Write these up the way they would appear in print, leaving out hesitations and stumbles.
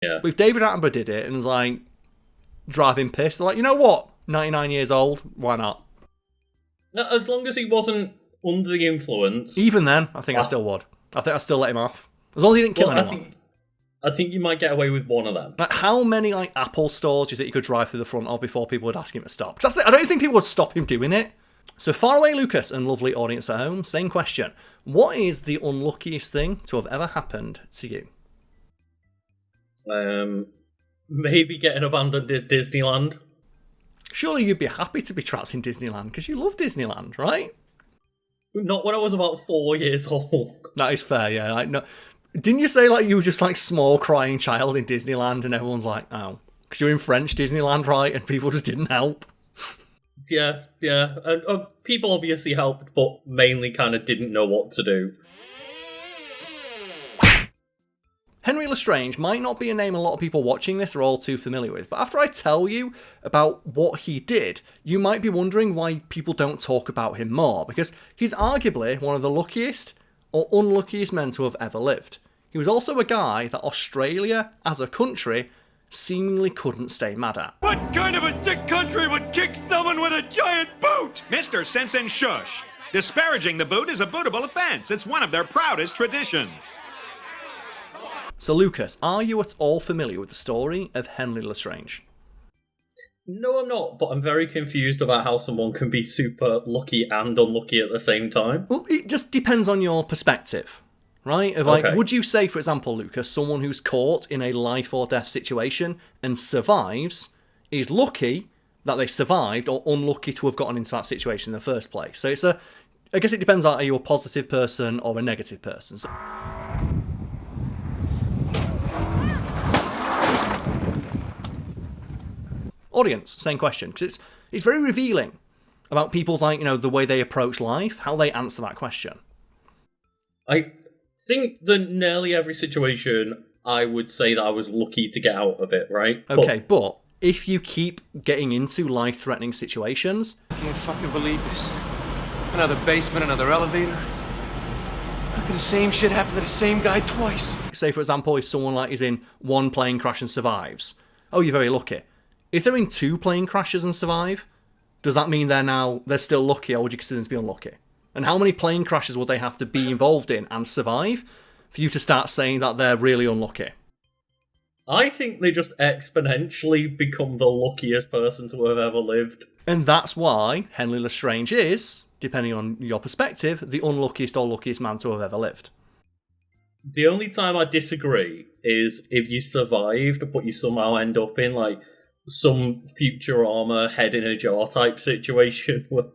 Yeah. But if David Attenborough did it and was like driving pissed, they're like, you know what? 99 years old, why not? As long as he wasn't under the influence. Even then, I think I still would. I think I'd still let him off. As long as he didn't kill anyone. I think you might get away with one of them. Like, how many Apple stores do you think you could drive through the front of before people would ask him to stop? Because I don't think people would stop him doing it. So Faraway Lucas and lovely audience at home, same question. What is the unluckiest thing to have ever happened to you? Maybe getting abandoned at Disneyland. Surely you'd be happy to be trapped in Disneyland because you love Disneyland, right? Not when I was about 4 years old. That is fair, yeah. No, didn't you say you were just small crying child in Disneyland and everyone's like, oh, because you're in French Disneyland, right? And people just didn't help. Yeah. And people obviously helped, but mainly kind of didn't know what to do. Henri Lestrange might not be a name a lot of people watching this are all too familiar with, but after I tell you about what he did, you might be wondering why people don't talk about him more, because he's arguably one of the luckiest or unluckiest men to have ever lived. He was also a guy that Australia, as a country, seemingly couldn't stay mad at. What kind of a sick country would kick someone with a giant boot? Mr. Simpson, shush. Disparaging the boot is a bootable offense. It's one of their proudest traditions. So Lucas, are you at all familiar with the story of Henri Lestrange? No, I'm not, but I'm very confused about how someone can be super lucky and unlucky at the same time. Well, it just depends on your perspective, right? Would you say, for example, Lucas, someone who's caught in a life or death situation and survives is lucky that they survived or unlucky to have gotten into that situation in the first place? So I guess it depends on, are you a positive person or a negative person? Audience, same question, because it's very revealing about people's the way they approach life, how they answer that question. I think that nearly every situation I would say that I was lucky to get out of it, right? Okay, but if you keep getting into life-threatening situations... I can't fucking believe this. Another basement, another elevator. How could the same shit happen to the same guy twice? Say, for example, if someone is in one plane crash and survives, oh, you're very lucky. If they're in 2 plane crashes and survive, does that mean they're still lucky, or would you consider them to be unlucky? And how many plane crashes would they have to be involved in and survive for you to start saying that they're really unlucky? I think they just exponentially become the luckiest person to have ever lived. And that's why Henri Lestrange is, depending on your perspective, the unluckiest or luckiest man to have ever lived. The only time I disagree is if you survived, but you somehow end up in, some Futurama head in a jar type situation where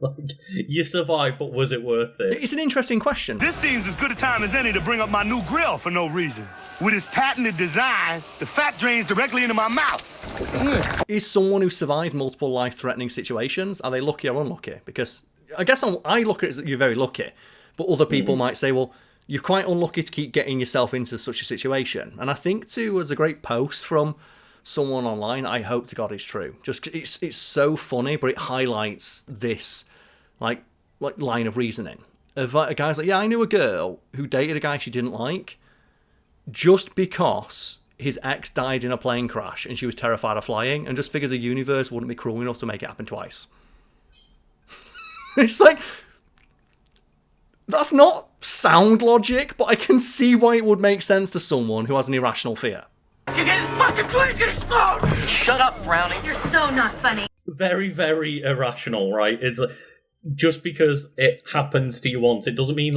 you survived, but was it worth it? It's an interesting question. This seems as good a time as any to bring up my new grill for no reason. With its patented design, the fat drains directly into my mouth. Is someone who survives multiple life-threatening situations, are they lucky or unlucky? Because I guess I look at it as that you're very lucky, but other people might say, well, you're quite unlucky to keep getting yourself into such a situation. And I think too, there's a great post from someone online, I hope to God is true. Just it's so funny, but it highlights this line of reasoning. Of a guy's like, yeah, I knew a girl who dated a guy she didn't like just because his ex died in a plane crash and she was terrified of flying and just figured the universe wouldn't be cruel enough to make it happen twice. It's that's not sound logic, but I can see why it would make sense to someone who has an irrational fear. This fucking plane's gonna explode! Shut up, Brownie. You're so not funny. Very, very irrational, right? It's just because it happens to you once, it doesn't mean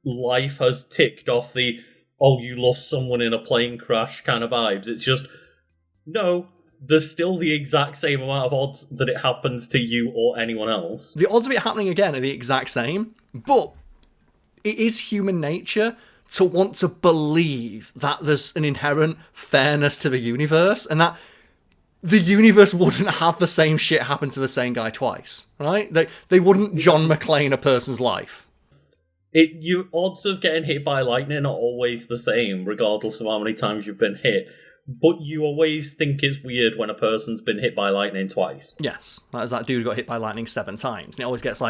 life has ticked off the you lost someone in a plane crash kind of vibes. It's just, no, there's still the exact same amount of odds that it happens to you or anyone else. The odds of it happening again are the exact same, but it is human nature to want to believe that there's an inherent fairness to the universe and that the universe wouldn't have the same shit happen to the same guy twice, right? They wouldn't John McClane a person's life. Your odds of getting hit by lightning are always the same, regardless of how many times you've been hit. But you always think it's weird when a person's been hit by lightning twice. Yes, there's that dude who got hit by lightning 7 times. And it always gets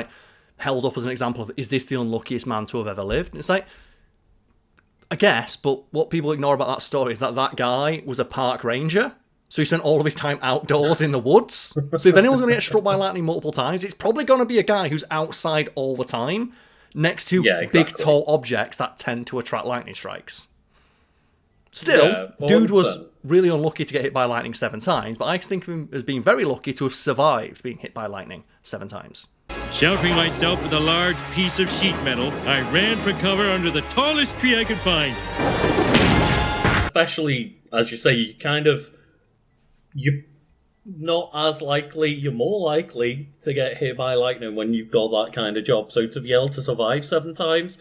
held up as an example of, is this the unluckiest man to have ever lived? And it's I guess, but what people ignore about that story is that guy was a park ranger. So he spent all of his time outdoors in the woods. So if anyone's going to get struck by lightning multiple times, it's probably going to be a guy who's outside all the time, next to big, tall objects that tend to attract lightning strikes. Still, dude was really unlucky to get hit by lightning 7 times, but I think of him as being very lucky to have survived being hit by lightning 7 times. Sheltering myself with a large piece of sheet metal, I ran for cover under the tallest tree I could find. Especially, as you say, you're not as likely, you're more likely to get hit by lightning when you've got that kind of job. So to be able to survive 7 times,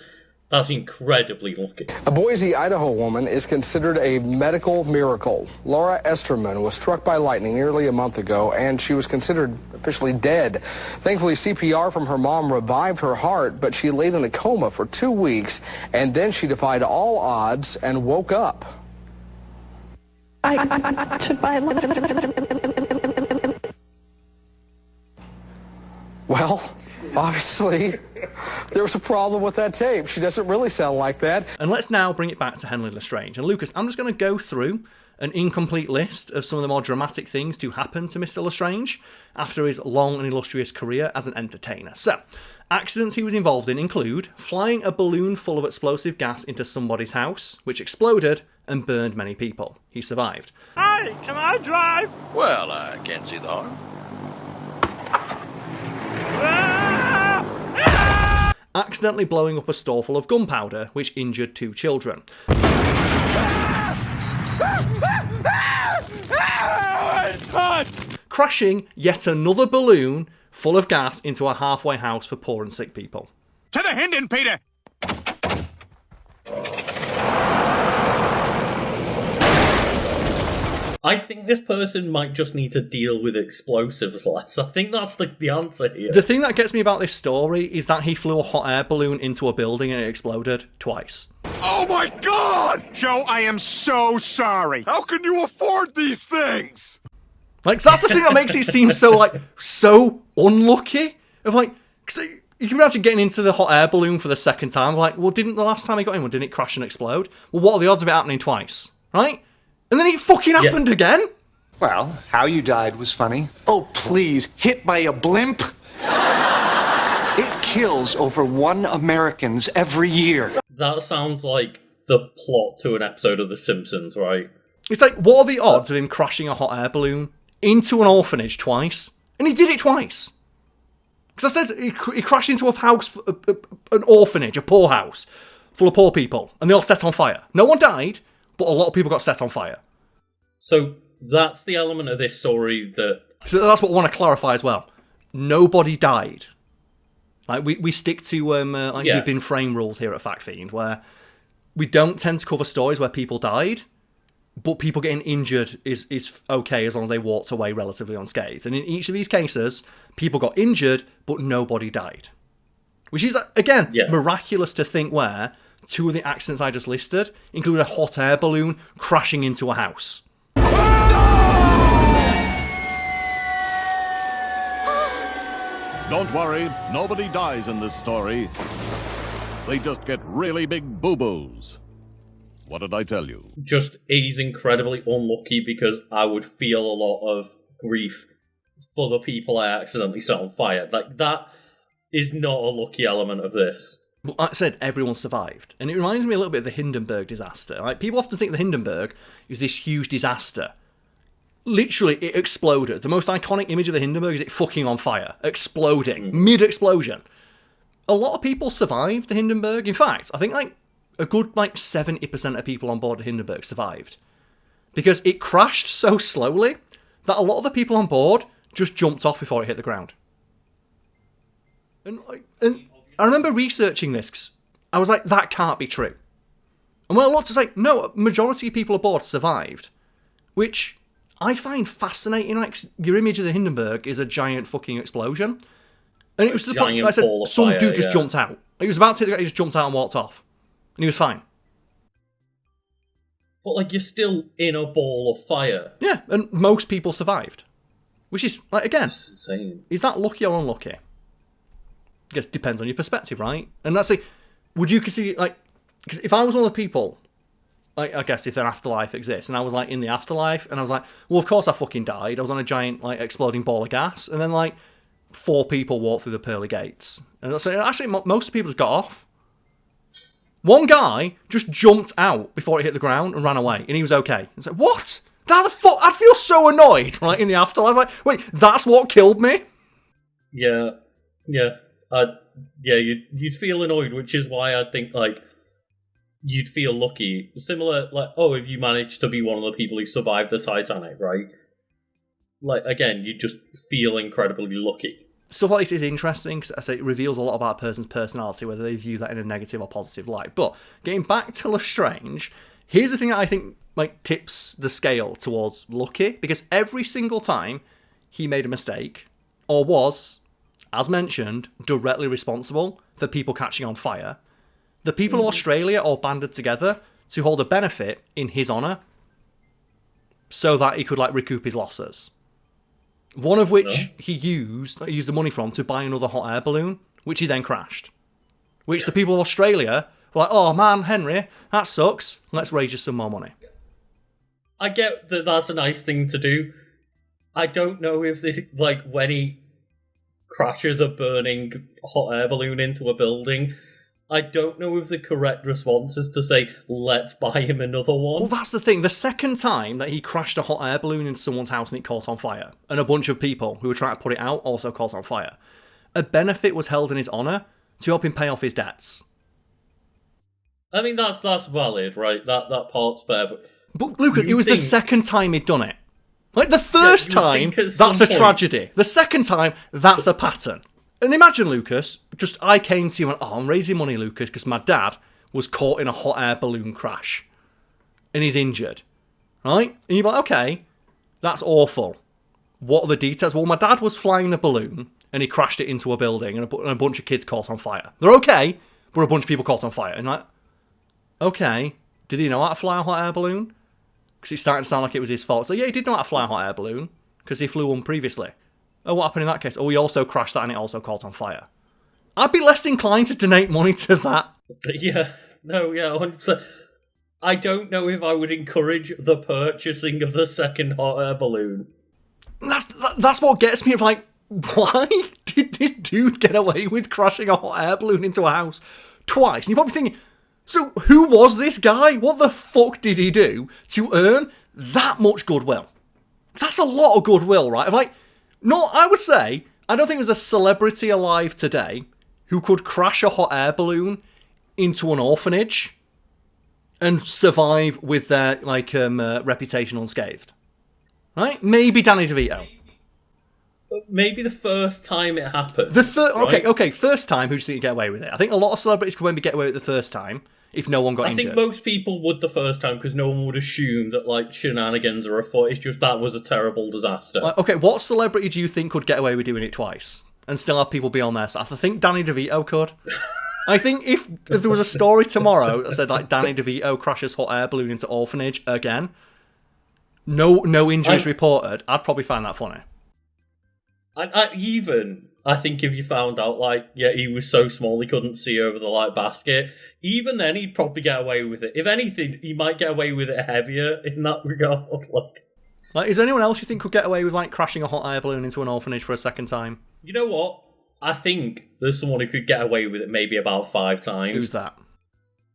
that's incredibly lucky. A Boise, Idaho woman is considered a medical miracle. Laura Esterman was struck by lightning nearly a month ago, and she was considered officially dead. Thankfully, CPR from her mom revived her heart, but she laid in a coma for 2 weeks, and then she defied all odds and woke up. I should buy Well, obviously, there was a problem with that tape. She doesn't really sound like that. And let's now bring it back to Henry Lestrange. And Lucas, I'm just going to go through an incomplete list of some of the more dramatic things to happen to Mr. Lestrange after his long and illustrious career as an entertainer. So, accidents he was involved in include flying a balloon full of explosive gas into somebody's house, which exploded and burned many people. He survived. Hey, can I drive? Well, I can't see the harm. Accidentally blowing up a store full of gunpowder, which injured 2 children. Crashing yet another balloon full of gas into a halfway house for poor and sick people. To the Hinden, Peter! I think this person might just need to deal with explosives less. I think that's the answer here. The thing that gets me about this story is that he flew a hot air balloon into a building and it exploded twice. Oh my God! Joe, I am so sorry. How can you afford these things? Like, so that's the thing that makes it seem so unlucky. Of cause you can imagine getting into the hot air balloon for the second time. Like, well, didn't the last time he got in, didn't it crash and explode? Well, what are the odds of it happening twice? Right? And then it fucking happened again? Well, how you died was funny. Oh, please, hit by a blimp? It kills over 1 Americans every year. That sounds like the plot to an episode of The Simpsons, right? It's like, what are the odds of him crashing a hot air balloon into an orphanage twice? And he did it twice. Because I said he crashed into a house, an orphanage, a poor house, full of poor people, and they all set on fire. No one died, but a lot of people got set on fire. So that's the element of this story that... So that's what I want to clarify as well. Nobody died. Like, we stick to you've been frame rules here at Fact Fiend, where we don't tend to cover stories where people died, but people getting injured is okay as long as they walked away relatively unscathed. And in each of these cases, people got injured, but nobody died. Which is, again, miraculous to think where 2 of the accidents I just listed include a hot air balloon crashing into a house. Don't worry, nobody dies in this story. They just get really big boo-boos. What did I tell you? Just, he's incredibly unlucky because I would feel a lot of grief for the people I accidentally set on fire. Like, that is not a lucky element of this. Well, like I said, everyone survived. And it reminds me a little bit of the Hindenburg disaster. Like, people often think the Hindenburg is this huge disaster. Literally, it exploded. The most iconic image of the Hindenburg is it fucking on fire. Exploding. Mid-explosion. A lot of people survived the Hindenburg. In fact, I think, a good, 70% of people on board the Hindenburg survived. Because it crashed so slowly that a lot of the people on board just jumped off before it hit the ground. And I remember researching this, 'cause I was like, that can't be true. And when I looked, it's like, no, a majority of people aboard survived. Which I find fascinating. Like, your image of the Hindenburg is a giant fucking explosion. And it was to the point, like I said, some dude just jumped out. He was about to hit the ground, he just jumped out and walked off. And he was fine. But, you're still in a ball of fire. Yeah, and most people survived. Which is, again, that's insane. Is that lucky or unlucky? I guess it depends on your perspective, right? And that's would you consider, Because if I was one of the people, like, I guess if an afterlife exists, and I was like in the afterlife, and I was like, well, of course I fucking died. I was on a giant like exploding ball of gas, and then like 4 people walked through the pearly gates, and so actually most people just got off. One guy just jumped out before it hit the ground and ran away, and he was okay. It's like, what? How the fuck? I'd feel so annoyed, right, in the afterlife. Like, wait, that's what killed me? Yeah. You'd feel annoyed, which is why I think, like, you'd feel lucky. Similar, like, if you managed to be one of the people who survived the Titanic, right? Like, again, you just feel incredibly lucky. Stuff like this is interesting because I say it reveals a lot about a person's personality, whether they view that in a negative or positive light. But getting back to Lestrange, here's the thing that I think like tips the scale towards lucky, because every single time he made a mistake or was, as mentioned, directly responsible for people catching on fire, the people of Australia all banded together to hold a benefit in his honour so that he could like recoup his losses. One of which he used the money from to buy another hot air balloon, which he then crashed. Which the people of Australia were like, oh man, Henri, that sucks. Let's raise you some more money. I get that that's a nice thing to do. I don't know if when he crashes a burning hot air balloon into a building, I don't know if the correct response is to say, let's buy him another one. Well, that's the thing. The second time that he crashed a hot air balloon into someone's house and it caught on fire, and a bunch of people who were trying to put it out also caught on fire, a benefit was held in his honour to help him pay off his debts. I mean, that's valid, right? That part's fair, But Lucas, it was the second time he'd done it. Like, the first time, that's a tragedy. The second time, that's a pattern. And imagine, Lucas, I came to you and went, I'm raising money, Lucas, because my dad was caught in a hot air balloon crash. And he's injured. Right? And you're like, okay, that's awful. What are the details? Well, my dad was flying the balloon, and he crashed it into a building, and a bunch of kids caught on fire. They're okay, but a bunch of people caught on fire. And like, okay, did he know how to fly a hot air balloon? Because it's starting to sound like it was his fault. So yeah, he did know how to fly a hot air balloon, because he flew one previously. Oh, what happened in that case? Oh, he also crashed that and it also caught on fire. I'd be less inclined to donate money to that. Yeah, 100%. I don't know if I would encourage the purchasing of the second hot air balloon. That's what gets me. Like, why did this dude get away with crashing a hot air balloon into a house twice? And you're probably thinking, so who was this guy? What the fuck did he do to earn that much goodwill? That's a lot of goodwill, right? Like, no, I would say, I don't think there's a celebrity alive today who could crash a hot air balloon into an orphanage and survive with their reputation unscathed. Right? Maybe Danny DeVito. Maybe the first time it happened. Okay, first time, who do you think you get away with it? I think a lot of celebrities could maybe get away with it the first time if no one got injured. I think most people would the first time because no one would assume that like shenanigans are afoot. It's just that was a terrible disaster. Okay, what celebrity do you think could get away with doing it twice and still have people be on their side? I think Danny DeVito could. I think if there was a story tomorrow that said like Danny DeVito crashes hot air balloon into orphanage again, no injuries reported, I'd probably find that funny. I think if you found out, like, yeah, he was so small he couldn't see over the light basket, even then he'd probably get away with it. If anything, he might get away with it heavier in that regard. Like, is there anyone else you think could get away with, like, crashing a hot air balloon into an orphanage for a second time? You know what? I think there's someone who could get away with it maybe about 5 times. Who's that?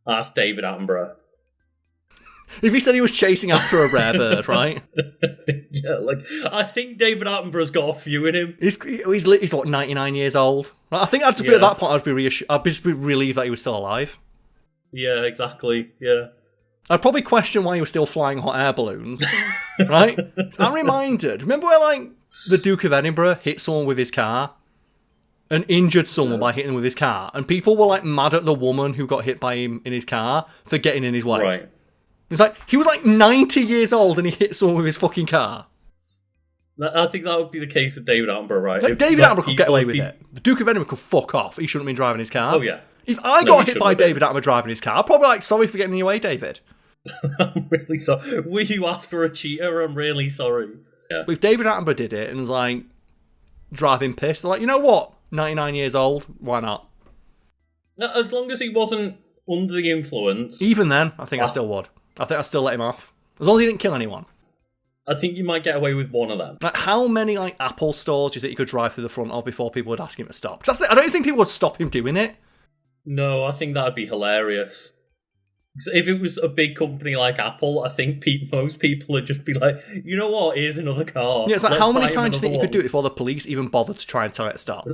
That's David Attenborough. If he said he was chasing after a rare bird, right? Yeah, like, I think David Attenborough's got a few in him. He's what, 99 years old? I think I'd just be at that point, I'd just be relieved that he was still alive. Yeah, exactly, yeah. I'd probably question why he was still flying hot air balloons, right? I'm reminded, remember where, like, the Duke of Edinburgh hit someone with his car? And injured someone by hitting them with his car? And people were, like, mad at the woman who got hit by him in his car for getting in his way. Right. It's like, he was like 90 years old and he hit someone with his fucking car. I think that would be the case with David Attenborough, right? Like, David Attenborough could get away with it. The Duke of Edinburgh could fuck off. He shouldn't have been driving his car. Oh, yeah. If I got hit by David Attenborough driving his car, I'd probably like, sorry for getting in your way, David. I'm really sorry. Were you after a cheater? I'm really sorry. Yeah. But if David Attenborough did it and was like, driving pissed, they're like, you know what? 99 years old, why not? As long as he wasn't under the influence. Even then, I think I still would. I think I'd still let him off. As long as he didn't kill anyone. I think you might get away with one of them. Like, how many Apple stores do you think you could drive through the front of before people would ask him to stop? Because I don't think people would stop him doing it. No, I think that'd be hilarious. If it was a big company like Apple, I think most people would just be like, you know what, here's another car. Yeah, it's like, Let's how many buy times do you think you another could do it before the police even bothered to try and tell it to stop?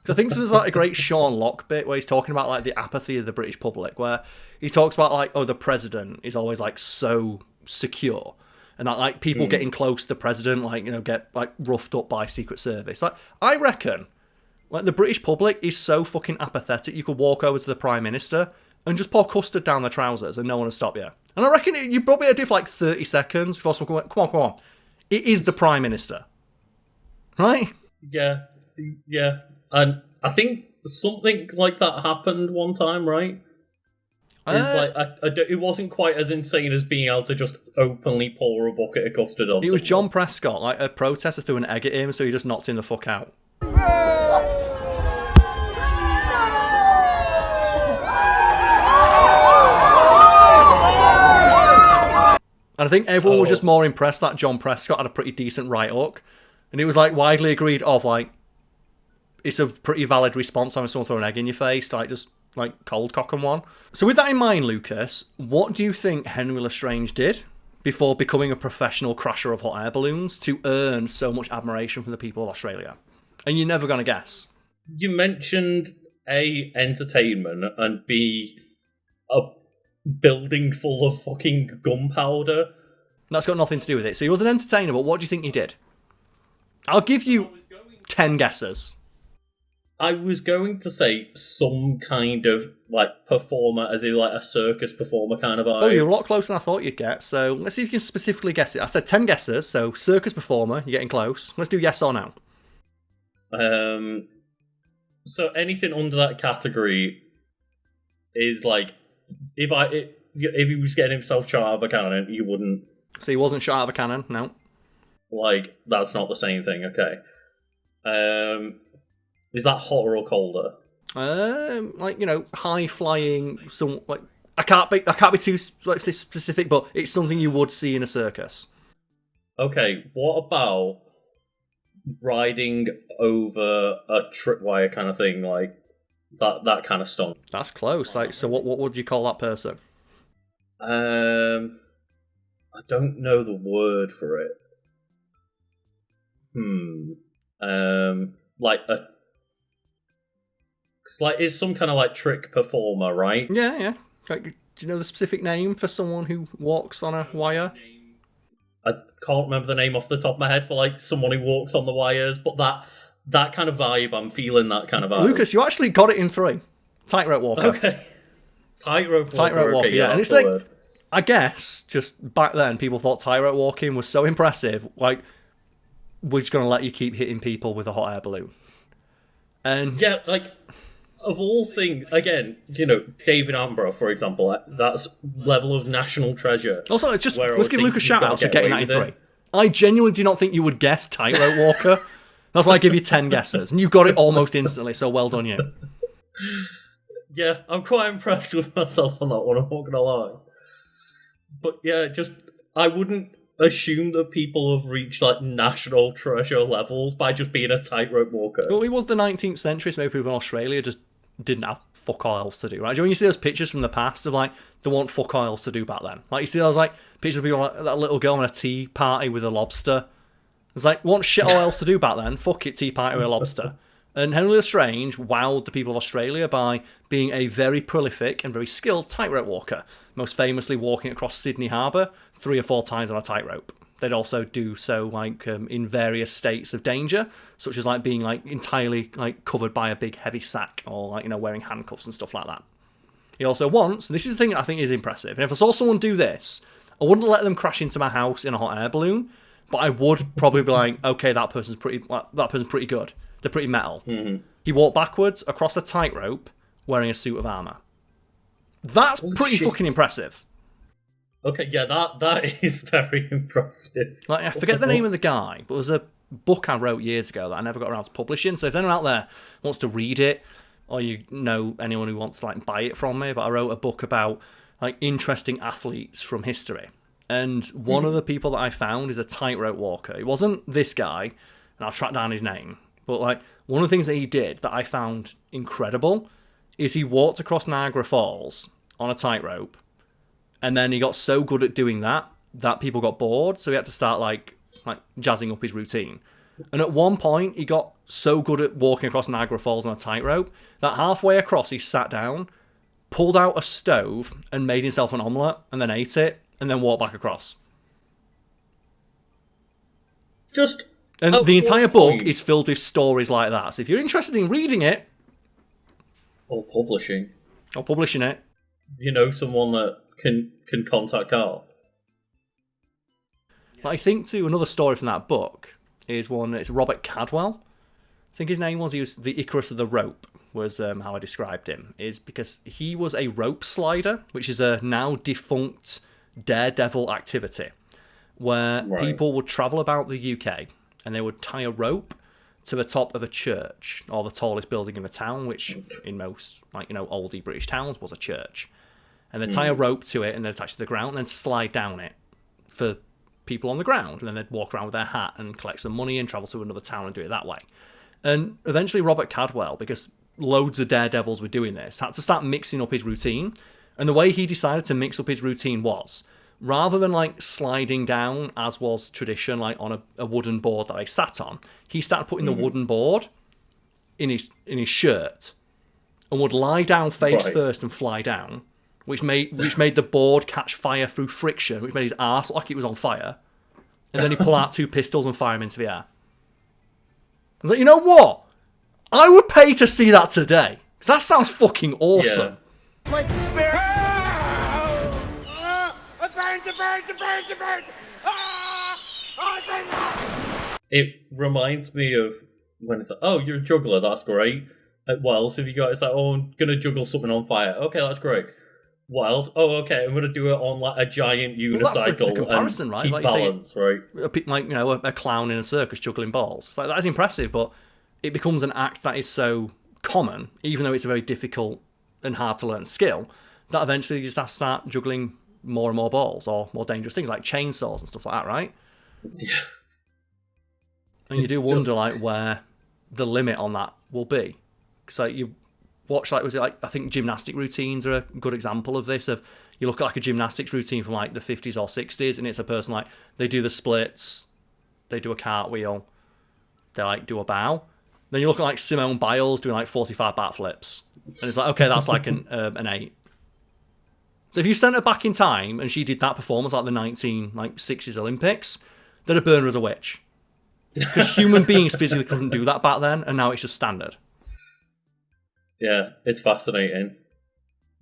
I think there's a great Sean Locke bit where he's talking about the apathy of the British public, where he talks about the president is always so secure, and that people getting close to the president get roughed up by Secret Service. I reckon the British public is so fucking apathetic you could walk over to the Prime Minister and just pour custard down their trousers and no one will stop you. And I reckon you probably do for 30 seconds before someone goes, come on. It is the Prime Minister. Right? Yeah. And I think something like that happened one time, right? It wasn't quite as insane as being able to just openly pour a bucket of custard on. It was John Prescott, a protester threw an egg at him, so he just knocked him the fuck out. And I think everyone was just more impressed that John Prescott had a pretty decent right hook. And it was widely agreed of it's a pretty valid response on someone throwing an egg in your face, just cold cocking one. So with that in mind, Lucas, what do you think Henri Lestrange did before becoming a professional crasher of hot air balloons to earn so much admiration from the people of Australia? And you're never going to guess. You mentioned A, entertainment, and B, a building full of fucking gunpowder. That's got nothing to do with it. So he was an entertainer, but what do you think he did? I'll give you 10 guesses. I was going to say some kind of performer, as in a circus performer kind of vibe. Oh, you're a lot closer than I thought you'd get. So let's see if you can specifically guess it. I said 10 guesses, so circus performer, you're getting close. Let's do yes or no. So anything under that category is if he was getting himself shot out of a cannon, you wouldn't. So he wasn't shot out of a cannon, no. That's not the same thing. Okay. Is that hotter or colder? High flying. Some I can't be too specific, but it's something you would see in a circus. Okay. What about riding over a tripwire kind of thing, that kind of stunt? That's close. So what would you call that person? I don't know the word for it. It's some kind of trick performer, right? Yeah. Do you know the specific name for someone who walks on a wire? I can't remember the name off the top of my head for someone who walks on the wires, but that kind of vibe, I'm feeling that kind of vibe. Lucas, you actually got it in 3. Tightrope walker. Okay. Tightrope walker, yeah. And it's word. I guess, just back then, people thought tightrope walking was so impressive, we're just going to let you keep hitting people with a hot air balloon. And yeah, of all things, again, David Attenborough, for example, that's level of national treasure. Also, let's give Luke a shout out for getting that in 3. I genuinely do not think you would guess tightrope walker. That's why I give you 10 guesses, and you got it almost instantly, so well done you. Yeah, I'm quite impressed with myself on that one, I'm not going to lie. But yeah, I wouldn't assume that people have reached national treasure levels by just being a tightrope walker. Well, it was the 19th century, so maybe people in Australia just didn't have fuck all else to do, right? When you see those pictures from the past of there weren't fuck all else to do back then. You see those pictures of people that little girl in a tea party with a lobster. It's want shit all else to do back then. Fuck it, tea party with a lobster. And Henri Lestrange wowed the people of Australia by being a very prolific and very skilled tightrope walker, most famously walking across Sydney Harbour 3 or 4 times on a tightrope. They'd also do so in various states of danger, such as being entirely covered by a big heavy sack, or wearing handcuffs and stuff like that. He also once, and this is the thing that I think is impressive, and if I saw someone do this, I wouldn't let them crash into my house in a hot air balloon, but I would probably be okay, that person's pretty good. They're pretty metal. Mm-hmm. He walked backwards across a tightrope wearing a suit of armour. That's pretty fucking impressive. Okay, yeah, that is very impressive. I forget the name of the guy, but it was a book I wrote years ago that I never got around to publishing, so if anyone out there wants to read it, or you know anyone who wants to like buy it from me, but I wrote a book about like interesting athletes from history. And one of the people that I found is a tightrope walker. It wasn't this guy, and I'll track down his name. But like one of the things that he did that I found incredible is he walked across Niagara Falls on a tightrope, and then he got so good at doing that people got bored, so he had to start like jazzing up his routine. And at one point, he got so good at walking across Niagara Falls on a tightrope that halfway across, he sat down, pulled out a stove, and made himself an omelette, and then ate it, and then walked back across. And the entire book is filled with stories like that. So if you're interested in reading it, or publishing it, you know someone that can contact Karl. I think too, another story from that book is one. It's Robert Cadwell. I think his name was. He was the Icarus of the rope. Was how I described him. Is because he was a rope slider, which is a now defunct daredevil activity, where people would travel about the UK and they would tie a rope to the top of a church or the tallest building in the town, which in most oldie British towns was a church, and they'd tie a rope to it and then attach it to the ground and then slide down it for people on the ground, and then they'd walk around with their hat and collect some money and travel to another town and do it that way. And eventually Robert Cadwell, because loads of daredevils were doing this, had to start mixing up his routine. And the way he decided to mix up his routine was, rather than like sliding down as was tradition, like on a wooden board that I sat on, he started putting the wooden board in his shirt and would lie down face first and fly down, which made the board catch fire through friction, which made his arse look like it was on fire. And then he'd pull out 2 pistols and fire them into the air. I was like, you know what? I would pay to see that today. Because that sounds fucking awesome. Yeah. My spirit. It reminds me of when it's like, oh, you're a juggler, that's great. What else have you got? It's like, oh, I'm going to juggle something on fire. Okay, that's great. What else? Oh, okay, I'm going to do it on like a giant unicycle. Well, that's the comparison, and right? Keep like balance, right? Like, a clown in a circus juggling balls. It's like, that is impressive, but it becomes an act that is so common, even though it's a very difficult and hard to learn skill, that eventually you just have to start juggling more and more balls or more dangerous things like chainsaws and stuff like that, right? Yeah. And you do wonder like where the limit on that will be. Because like you watch I think gymnastic routines are a good example of this. Of you look at like a gymnastics routine from like the 50s or 60s, and it's a person like they do the splits, they do a cartwheel, they like do a bow. Then you look at like Simone Biles doing like 45 backflips, and it's like, okay, that's like an 8. So if you sent her back in time and she did that performance like the 1960s Olympics, they'd have burned her as a witch. Because human beings physically couldn't do that back then, and now it's just standard. Yeah, it's fascinating.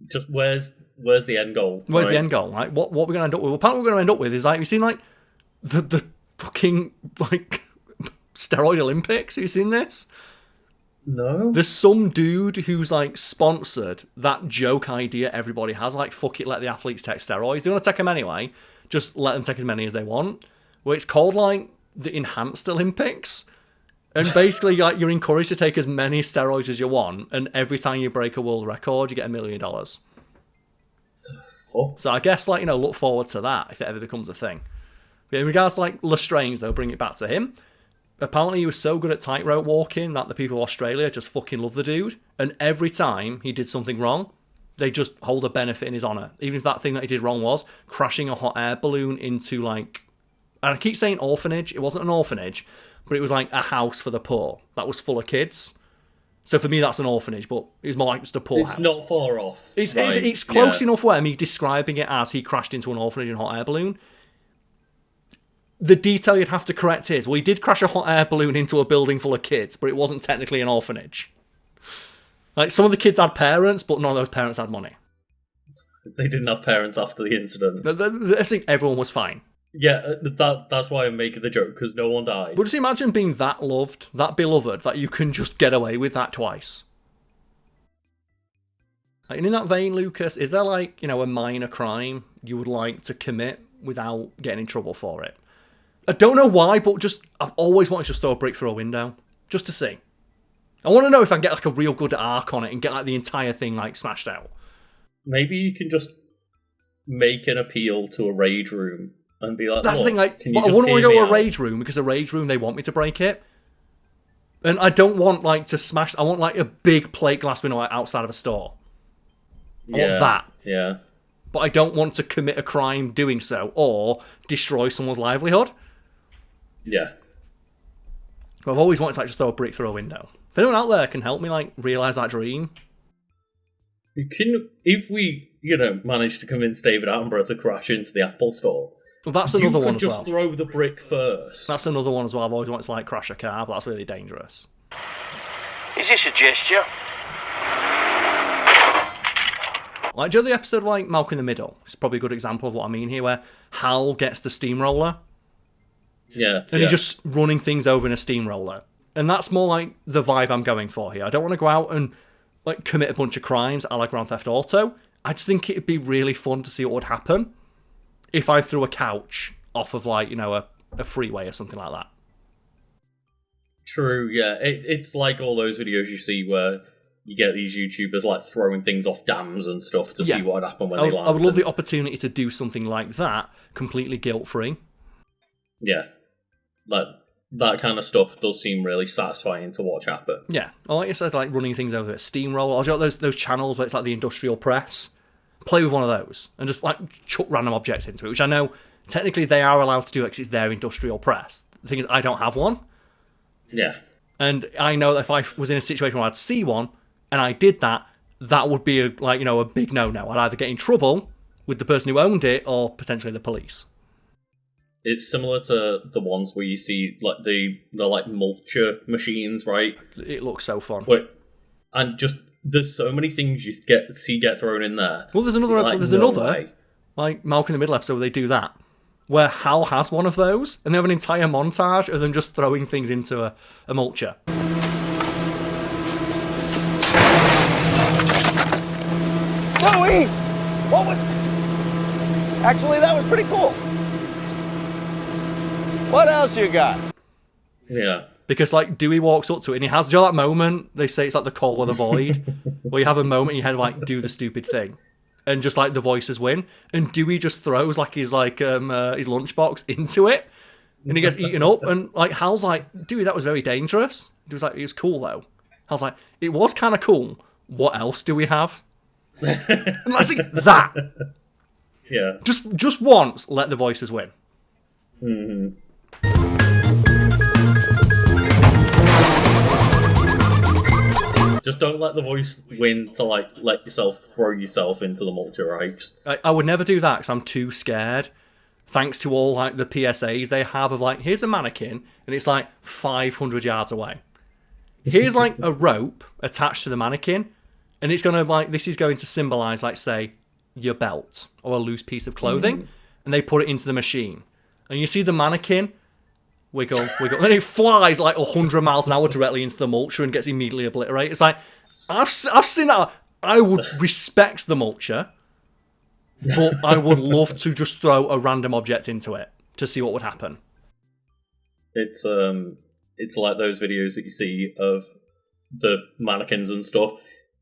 Just where's the end goal? Where's the end goal? Right? What we're going to end up with? Well, part of what we're going to end up with is like, you've seen like the fucking like steroid Olympics. Have you seen this? No. There's some dude who's like sponsored that joke idea everybody has, like, fuck it, let the athletes take steroids. They want to take them anyway, just let them take as many as they want. Where it's called like the Enhanced Olympics. And basically, like, you're encouraged to take as many steroids as you want, and every time you break a world record, you get $1 million. So I guess, like, look forward to that if it ever becomes a thing. But in regards to like Lestrange, though, bring it back to him. Apparently, he was so good at tightrope walking that the people of Australia just fucking love the dude. And every time he did something wrong, they just hold a benefit in his honour. Even if that thing that he did wrong was crashing a hot air balloon into, like... And I keep saying orphanage. It wasn't an orphanage, but it was like a house for the poor that was full of kids. So for me, that's an orphanage, but it was more like just a poor house. It's not far off. It's close enough where me describing it as he crashed into an orphanage in a hot air balloon. The detail you'd have to correct is, well, he did crash a hot air balloon into a building full of kids, but it wasn't technically an orphanage. Like, some of the kids had parents, but none of those parents had money. They didn't have parents after the incident. I think everyone was fine. Yeah, that's why I'm making the joke, because no one died. But just imagine being that loved, that beloved, that you can just get away with that twice. Like, and in that vein, Lucas, is there like, a minor crime you would like to commit without getting in trouble for it? I don't know why, but I've always wanted to throw a brick through a window, just to see. I want to know if I can get like a real good arc on it and get like the entire thing like smashed out. Maybe you can just make an appeal to a rage room and be like, that's the thing, like, can you I just wouldn't want to hear go me to a out? rage room because a rage room, they want me to break it. And I don't want like to smash, I want like a big plate glass window like, outside of a store. I want that. Yeah. But I don't want to commit a crime doing so or destroy someone's livelihood. Yeah. I've always wanted to like, just throw a brick through a window. If anyone out there can help me like realise that dream. You can, if we, manage to convince David Attenborough to crash into the Apple store. Well, that's another one as You well. could just throw the brick first. That's another one as well. I've always wanted to like crash a car, but that's really dangerous. Is this a gesture? Like, do you know the episode of, like, Malcolm in the Middle? It's probably a good example of what I mean here, where Hal gets the steamroller. Yeah. And he's just running things over in a steamroller. And that's more like the vibe I'm going for here. I don't want to go out and, like, commit a bunch of crimes a la Grand Theft Auto. I just think it'd be really fun to see what would happen if I threw a couch off of, like, a freeway or something like that. True, yeah. It's like all those videos you see where you get these YouTubers like throwing things off dams and stuff to see what would happen when they land. I would love the opportunity to do something like that, completely guilt-free. Yeah. That kind of stuff does seem really satisfying to watch happen. Yeah. Or like I said, like running things over a steamroller. Or you know those channels where it's like the industrial press? Play with one of those and just like chuck random objects into it, which I know technically they are allowed to do because it's their industrial press. The thing is, I don't have one. Yeah. And I know that if I was in a situation where I'd see one and I did that, that would be a big no-no. I'd either get in trouble with the person who owned it or potentially the police. It's similar to the ones where you see like the like mulcher machines, right? It looks so fun. And just there's so many things you get thrown in there. Well, there's another like Malcolm in the Middle episode where they do that, where Hal has one of those, and they have an entire montage of them just throwing things into a mulcher. Louie! Actually, that was pretty cool. What else you got? Yeah. Because, like, Dewey walks up to it and he has, you know that moment, they say it's like the call of the void, where you have a moment in your head, like, do the stupid thing. And just, like, the voices win. And Dewey just throws, like, his lunchbox into it. And he gets eaten up. And, like, Hal's like, Dewey, that was very dangerous. He was like, it was cool, though. Hal's like, it was kind of cool. What else do we have? And I think that. Yeah. Just once, let the voices win. Mm-hmm. Just don't let the voice win to like let yourself throw yourself into the mulcher, right? I would never do that because I'm too scared. Thanks to all like the PSAs they have of like, here's a mannequin and it's like 500 yards away. Here's like a rope attached to the mannequin, and it's gonna like this is going to symbolize like say your belt or a loose piece of clothing, and they put it into the machine, and you see the mannequin wiggle, wiggle, and then it flies like 100 miles an hour directly into the mulcher and gets immediately obliterated. It's like I've seen that. I would respect the mulcher, but I would love to just throw a random object into it to see what would happen. It's like those videos that you see of the mannequins and stuff,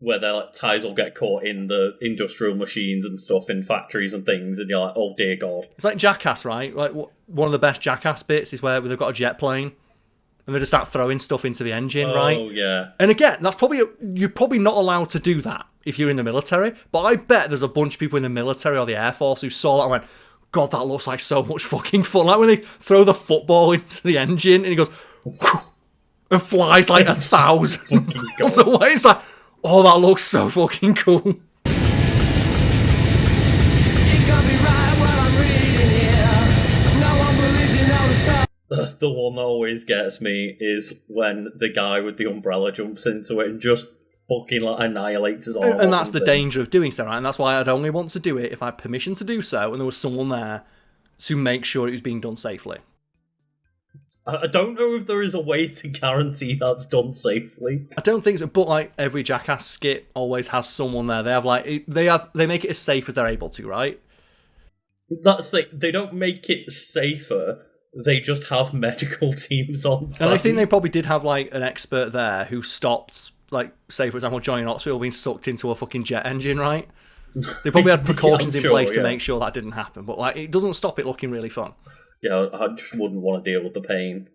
where their like ties will get caught in the industrial machines and stuff in factories and things, and you're like, oh dear God. It's like Jackass, right? Like one of the best Jackass bits is where they've got a jet plane and they just start throwing stuff into the engine, right? Oh yeah. And again, you're probably not allowed to do that if you're in the military, but I bet there's a bunch of people in the military or the Air Force who saw that and went, God, that looks like so much fucking fun. Like when they throw the football into the engine and he goes, and flies like 1,000 miles away. It's like, oh, that looks so fucking cool. The one that always gets me is when the guy with the umbrella jumps into it and just fucking like annihilates his arm. And that's the danger of doing so, right? And that's why I'd only want to do it if I had permission to do so and there was someone there to make sure it was being done safely. I don't know if there is a way to guarantee that's done safely. I don't think so, but like every Jackass skit always has someone there. They have like they make it as safe as they're able to, right? That's like they don't make it safer. they just have medical teams on site. And I think they probably did have like an expert there who stopped, like, say for example, Johnny Knoxville being sucked into a fucking jet engine, right? They probably had precautions in place to make sure that didn't happen, but like, it doesn't stop it looking really fun. Yeah, I just wouldn't want to deal with the pain.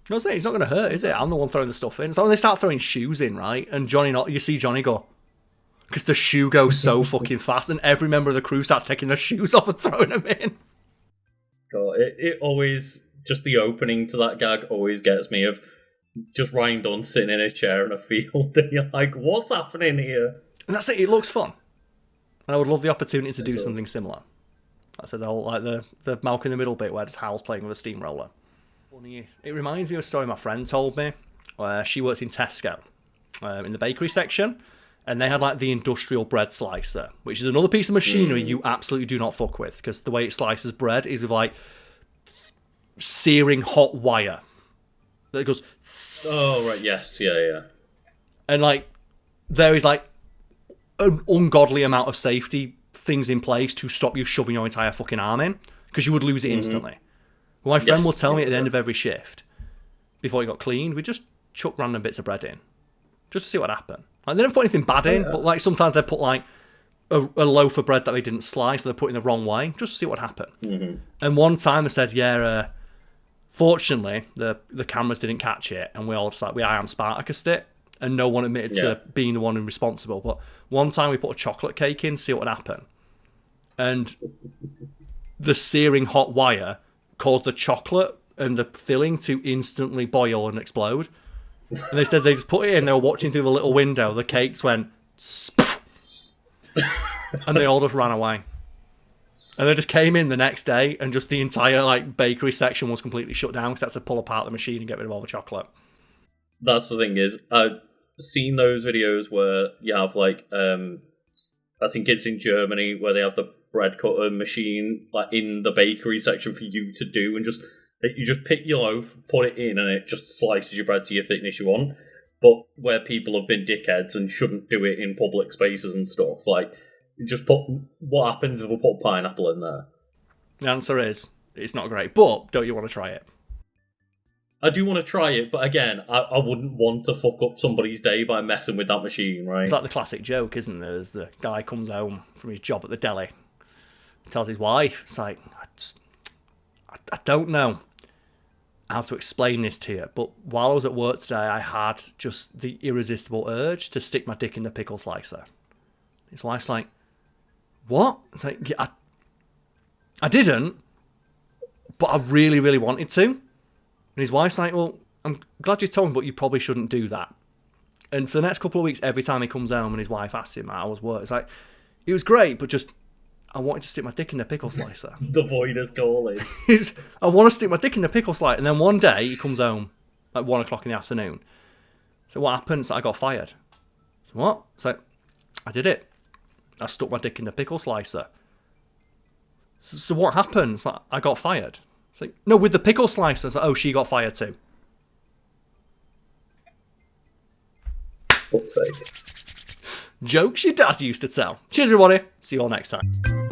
No, it's not going to hurt, is it? I'm the one throwing the stuff in. So when they start throwing shoes in, right, and you see Johnny go, because the shoe goes so fucking fast, and every member of the crew starts taking their shoes off and throwing them in. God, it always, just the opening to that gag always gets me, of just Ryan Dunn sitting in a chair in a field, and you're like, what's happening here? And that's it, it looks fun. And I would love the opportunity to do something similar. I said, like the Malcolm in the Middle bit where it's Hal's playing with a steamroller. Funny, it reminds me of a story my friend told me, where she worked in Tesco, in the bakery section, and they had like the industrial bread slicer, which is another piece of machinery you absolutely do not fuck with, because the way it slices bread is with like searing hot wire that goes. Oh right, yes, yeah. And like there is like an ungodly amount of safety things in place to stop you shoving your entire fucking arm in, because you would lose it instantly. Well, my friend will tell me at the end of every shift, before he got cleaned, we just chuck random bits of bread in, just to see what happened. Like, they never put anything bad in, but like sometimes they put like a loaf of bread that they didn't slice, so they're putting the wrong way, just to see what happened. And one time they said, fortunately the cameras didn't catch it, and we all just like, I am Spartacused it, and no one admitted to being the one responsible. But one time we put a chocolate cake in to see what would happen, and the searing hot wire caused the chocolate and the filling to instantly boil and explode. And they said they just put it in, they were watching through the little window, the cakes went and they all just ran away. And they just came in the next day, and just the entire like bakery section was completely shut down because they had to pull apart the machine and get rid of all the chocolate. That's the thing is, I've seen those videos where you have like, I think it's in Germany, where they have the bread cutter machine like in the bakery section for you to do, and just you just pick your loaf, put it in, and it just slices your bread to your thickness you want. But where people have been dickheads and shouldn't do it in public spaces and stuff, like, just put, what happens if we put pineapple in there? The answer is, it's not great, but don't you want to try it? I do want to try it, but again, I wouldn't want to fuck up somebody's day by messing with that machine, right? It's like the classic joke, isn't there? As the guy comes home from his job at the deli, tells his wife, it's like, I don't know how to explain this to you, but while I was at work today, I had just the irresistible urge to stick my dick in the pickle slicer. His wife's like, what? It's like, yeah, I didn't, but I really, really wanted to. And his wife's like, well, I'm glad you told me, but you probably shouldn't do that. And for the next couple of weeks, every time he comes home and his wife asks him how was work, it's like, it was great, but just, I wanted to stick my dick in the pickle slicer. The void is calling. I want to stick my dick in the pickle slicer. And then one day, he comes home at 1 o'clock in the afternoon. So what happened? So I got fired. So what? It's like, I did it. I stuck my dick in the pickle slicer. So what happened? It's like, I got fired. It's like, no, with the pickle slicer. It's like, oh, she got fired too. Fuck's sake. Jokes your dad used to tell. Cheers, everybody. See you all next time.